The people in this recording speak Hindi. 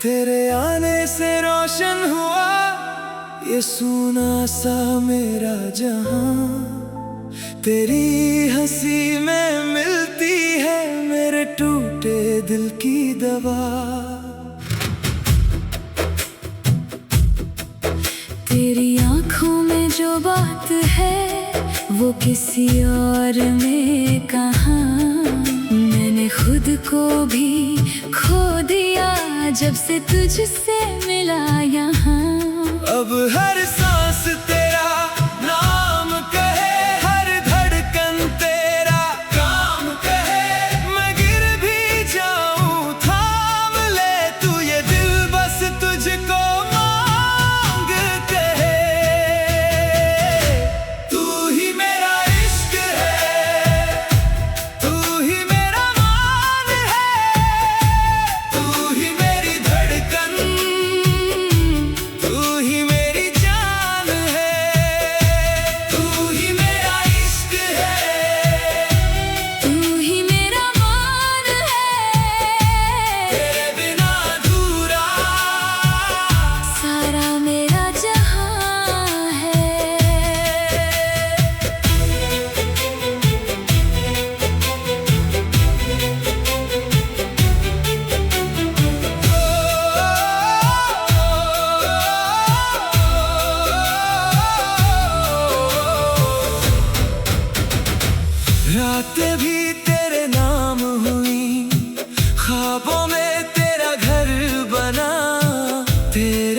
तेरे आने से रोशन हुआ ये सूना सा मेरा जहां। तेरी हंसी में मिलती है मेरे टूटे दिल की दवा। तेरी आंखों में जो बात है वो किसी और में कहाँ। मैंने खुद को भी खो दिया जब से तुझसे मिला यहाँ। अब हर सांस तेरा नाम कहे, हर धड़कन तेरा काम कहे। मैं गिर भी जाऊं थाम ले तू ये दिल बस तुझको मांग कहे। तू ही मेरा इश्क है, तू ही मेरा मान है, तू ही मेरी धड़कन, तू ही मेरी जान है। तू ही मेरा इश्क है, तू ही मेरा मान है। तेरे बिना अधूरा सारा मेरा जहां है। रातें भी तेरे नाम हुई, ख्वाबों में तेरा घर बना। तेरे